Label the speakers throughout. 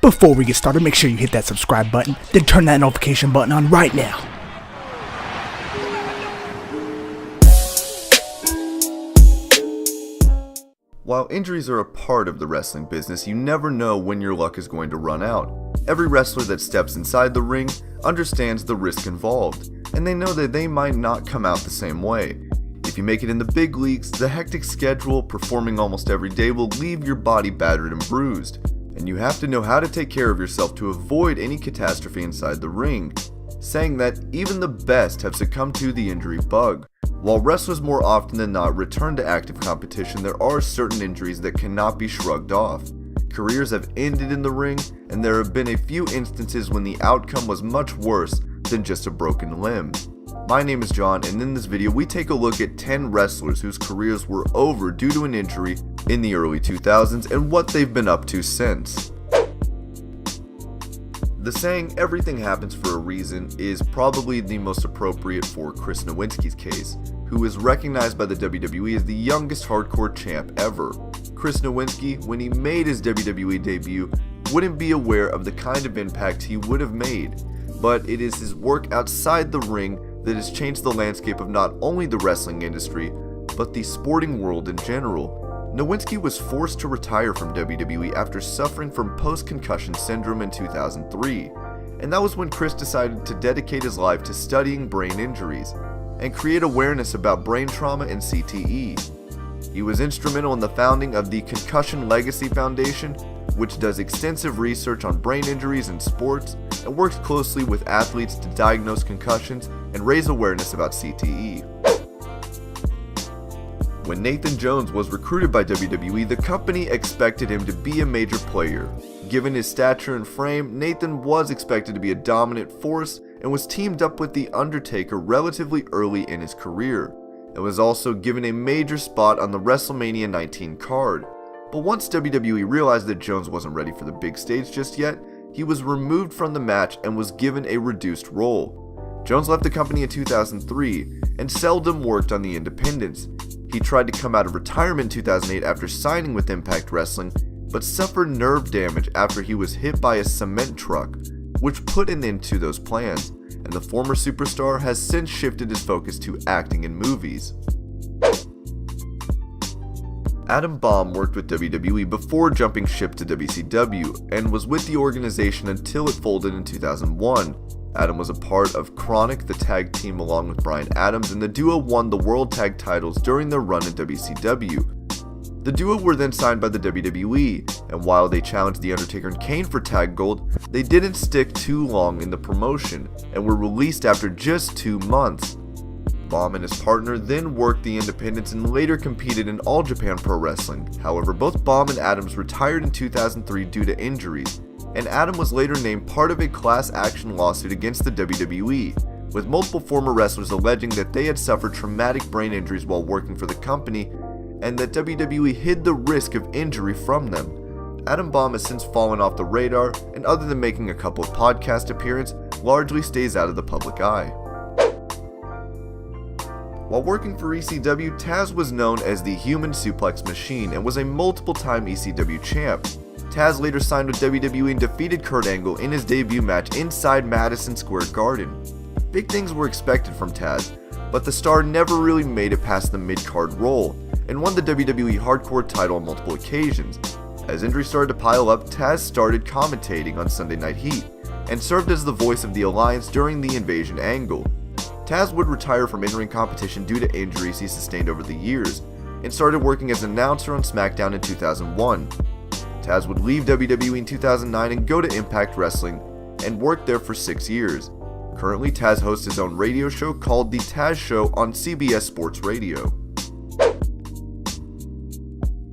Speaker 1: Before we get started, make sure you hit that subscribe button, then turn that notification button on right now.
Speaker 2: While injuries are a part of the wrestling business, you never know when your luck is going to run out. Every wrestler that steps inside the ring understands the risk involved, and they know that they might not come out the same way. If you make it in the big leagues, the hectic schedule, performing almost every day, will leave your body battered and bruised, and you have to know how to take care of yourself to avoid any catastrophe inside the ring, saying that even the best have succumbed to the injury bug. While wrestlers more often than not return to active competition, there are certain injuries that cannot be shrugged off. Careers have ended in the ring, and there have been a few instances when the outcome was much worse than just a broken limb. My name is John, and in this video we take a look at 10 wrestlers whose careers were over due to an injury in the early 2000s and what they've been up to since. The saying, "everything happens for a reason," is probably the most appropriate for Chris Nowinski's case, who is recognized by the WWE as the youngest hardcore champ ever. Chris Nowinski, when he made his WWE debut, wouldn't be aware of the kind of impact he would have made, but it is his work outside the ring that has changed the landscape of not only the wrestling industry, but the sporting world in general. Nowinski was forced to retire from WWE after suffering from post-concussion syndrome in 2003, and that was when Chris decided to dedicate his life to studying brain injuries and create awareness about brain trauma and CTE. He was instrumental in the founding of the Concussion Legacy Foundation, which does extensive research on brain injuries in sports and works closely with athletes to diagnose concussions and raise awareness about CTE. When Nathan Jones was recruited by WWE, the company expected him to be a major player. Given his stature and frame, Nathan was expected to be a dominant force and was teamed up with The Undertaker relatively early in his career, and was also given a major spot on the WrestleMania 19 card. But once WWE realized that Jones wasn't ready for the big stage just yet, he was removed from the match and was given a reduced role. Jones left the company in 2003 and seldom worked on the independents. He tried to come out of retirement in 2008 after signing with Impact Wrestling, but suffered nerve damage after he was hit by a cement truck, which put an end to those plans, and the former superstar has since shifted his focus to acting in movies. Adam Bomb worked with WWE before jumping ship to WCW, and was with the organization until it folded in 2001. Adam was a part of Chronic, the tag team, along with Bryan Adams, and the duo won the World Tag titles during their run in WCW. The duo were then signed by the WWE, and while they challenged The Undertaker and Kane for tag gold, they didn't stick too long in the promotion, and were released after just 2 months. Bomb and his partner then worked the independents and later competed in All Japan Pro Wrestling. However, both Bomb and Adams retired in 2003 due to injuries, and Adam was later named part of a class action lawsuit against the WWE, with multiple former wrestlers alleging that they had suffered traumatic brain injuries while working for the company, and that WWE hid the risk of injury from them. Adam Bomb has since fallen off the radar, and other than making a couple of podcast appearances, largely stays out of the public eye. While working for ECW, Taz was known as the Human Suplex Machine and was a multiple-time ECW champ. Taz later signed with WWE and defeated Kurt Angle in his debut match inside Madison Square Garden. Big things were expected from Taz, but the star never really made it past the mid-card role, and won the WWE Hardcore title on multiple occasions. As injuries started to pile up, Taz started commentating on Sunday Night Heat, and served as the voice of the Alliance during the Invasion angle. Taz would retire from in-ring competition due to injuries he sustained over the years, and started working as an announcer on SmackDown in 2001. Taz would leave WWE in 2009 and go to Impact Wrestling, and worked there for 6 years. Currently, Taz hosts his own radio show called The Taz Show on CBS Sports Radio.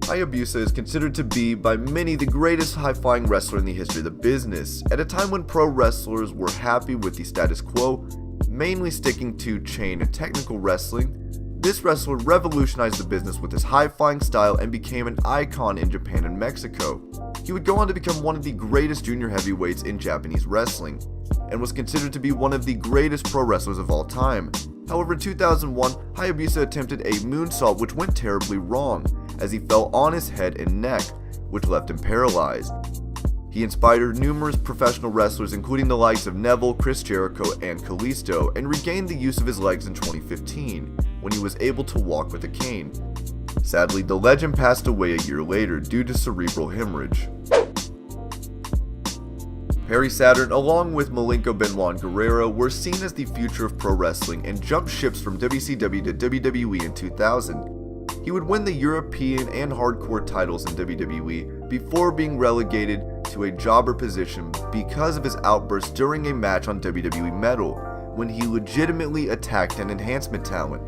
Speaker 2: Hayabusa is considered to be by many the greatest high-flying wrestler in the history of the business, at a time when pro wrestlers were happy with the status quo, mainly sticking to chain and technical wrestling. This wrestler revolutionized the business with his high-flying style and became an icon in Japan and Mexico. He would go on to become one of the greatest junior heavyweights in Japanese wrestling, and was considered to be one of the greatest pro wrestlers of all time. However, in 2001, Hayabusa attempted a moonsault which went terribly wrong, as he fell on his head and neck, which left him paralyzed. He He inspired numerous professional wrestlers including the likes of Neville, Chris Jericho, and Kalisto, and regained the use of his legs in 2015, when he was able to walk with a cane. Sadly, the legend passed away a year later due to cerebral hemorrhage. Perry Saturn, along with Malenko Benoit and Guerrero, were seen as the future of pro wrestling and jumped ships from WCW to WWE in 2000. He would win the European and Hardcore titles in WWE before being relegated to a jobber position because of his outburst during a match on WWE Metal, when he legitimately attacked an enhancement talent.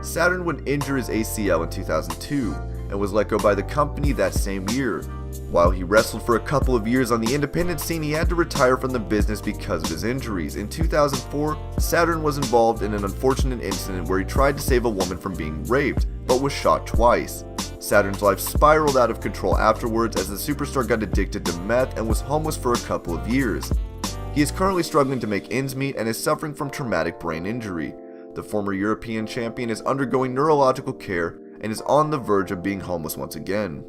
Speaker 2: Saturn would injure his ACL in 2002 and was let go by the company that same year. While he wrestled for a couple of years on the independent scene, he had to retire from the business because of his injuries. In 2004, Saturn was involved in an unfortunate incident where he tried to save a woman from being raped, but was shot twice. Saturn's life spiraled out of control afterwards as the superstar got addicted to meth and was homeless for a couple of years. He is currently struggling to make ends meet and is suffering from traumatic brain injury. The former European champion is undergoing neurological care and is on the verge of being homeless once again.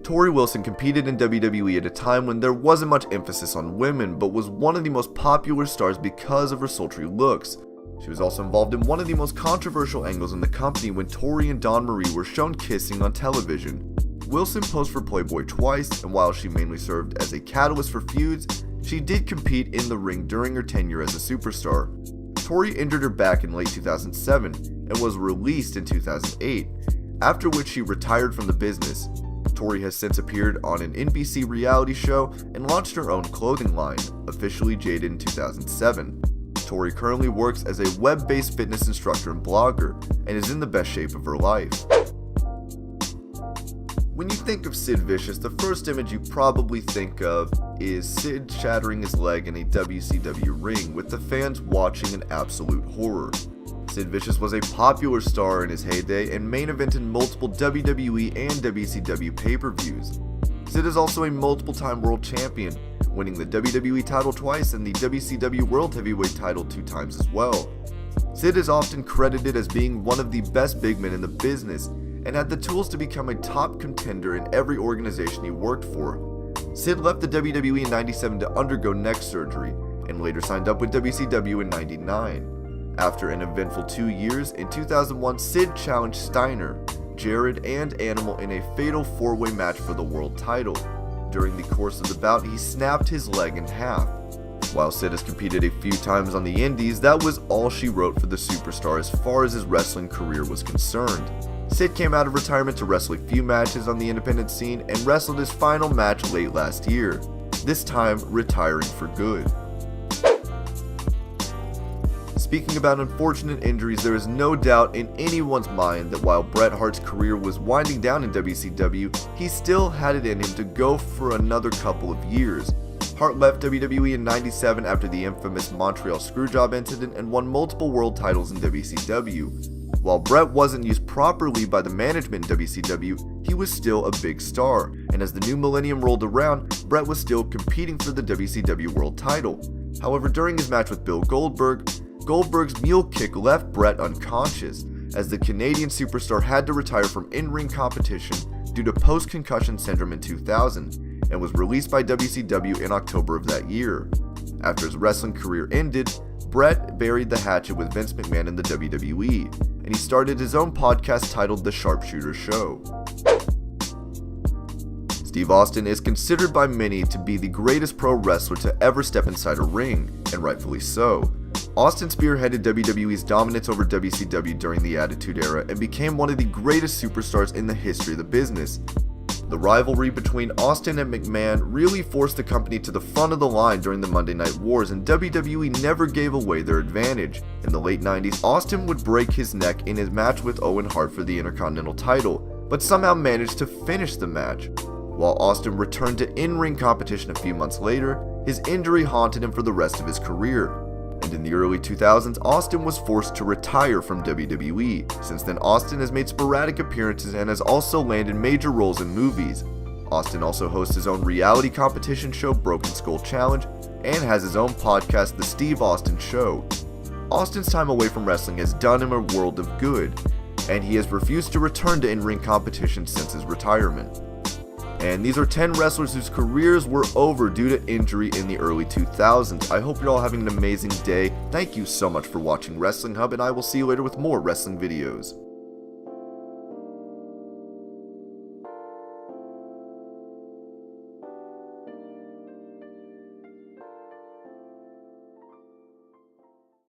Speaker 2: Torrie Wilson competed in WWE at a time when there wasn't much emphasis on women, but was one of the most popular stars because of her sultry looks. She was also involved in one of the most controversial angles in the company when Torrie and Dawn Marie were shown kissing on television. Wilson posed for Playboy twice, and while she mainly served as a catalyst for feuds, she did compete in the ring during her tenure as a superstar. Torrie injured her back in late 2007 and was released in 2008, after which she retired from the business. Torrie has since appeared on an NBC reality show and launched her own clothing line, officially Jaded in 2007. Torrie currently works as a web-based fitness instructor and blogger, and is in the best shape of her life. When you think of Sid Vicious, the first image you probably think of is Sid shattering his leg in a WCW ring, with the fans watching in absolute horror. Sid Vicious was a popular star in his heyday and main evented multiple WWE and WCW pay-per-views. Sid is also a multiple-time world champion, winning the WWE title twice and the WCW World Heavyweight title 2 times as well. Sid is often credited as being one of the best big men in the business, and had the tools to become a top contender in every organization he worked for. Sid left the WWE in '97 to undergo neck surgery, and later signed up with WCW in '99. After an eventful 2 years, in 2001 Sid challenged Steiner, Jared, and Animal in a fatal 4-way match for the world title. During the course of the bout, he snapped his leg in half. While Sid has competed a few times on the indies, that was all she wrote for the superstar as far as his wrestling career was concerned. Sid came out of retirement to wrestle a few matches on the independent scene and wrestled his final match late last year, this time retiring for good. Speaking about unfortunate injuries, there is no doubt in anyone's mind that while Bret Hart's career was winding down in WCW, he still had it in him to go for another couple of years. Hart left WWE in '97 after the infamous Montreal Screwjob incident and won multiple world titles in WCW. While Bret wasn't used properly by the management in WCW, he was still a big star, and as the new millennium rolled around, Bret was still competing for the WCW World title. However, during his match with Bill Goldberg, Goldberg's mule kick left Bret unconscious, as the Canadian superstar had to retire from in-ring competition due to post-concussion syndrome in 2000, and was released by WCW in October of that year. After his wrestling career ended, Bret buried the hatchet with Vince McMahon in the WWE, and he started his own podcast titled The Sharpshooter Show. Steve Austin is considered by many to be the greatest pro wrestler to ever step inside a ring, and rightfully so. Austin spearheaded WWE's dominance over WCW during the Attitude Era and became one of the greatest superstars in the history of the business. The rivalry between Austin and McMahon really forced the company to the front of the line during the Monday Night Wars, and WWE never gave away their advantage. In the late 90s, Austin would break his neck in his match with Owen Hart for the Intercontinental title, but somehow managed to finish the match. While Austin returned to in-ring competition a few months later, his injury haunted him for the rest of his career. And in the early 2000s, Austin was forced to retire from WWE. Since then, Austin has made sporadic appearances and has also landed major roles in movies. Austin also hosts his own reality competition show, Broken Skull Challenge, and has his own podcast, The Steve Austin Show. Austin's time away from wrestling has done him a world of good, and he has refused to return to in-ring competition since his retirement. And these are 10 wrestlers whose careers were over due to injury in the early 2000s. I hope you're all having an amazing day. Thank you so much for watching Wrestling Hub, and I will see you later with more wrestling videos.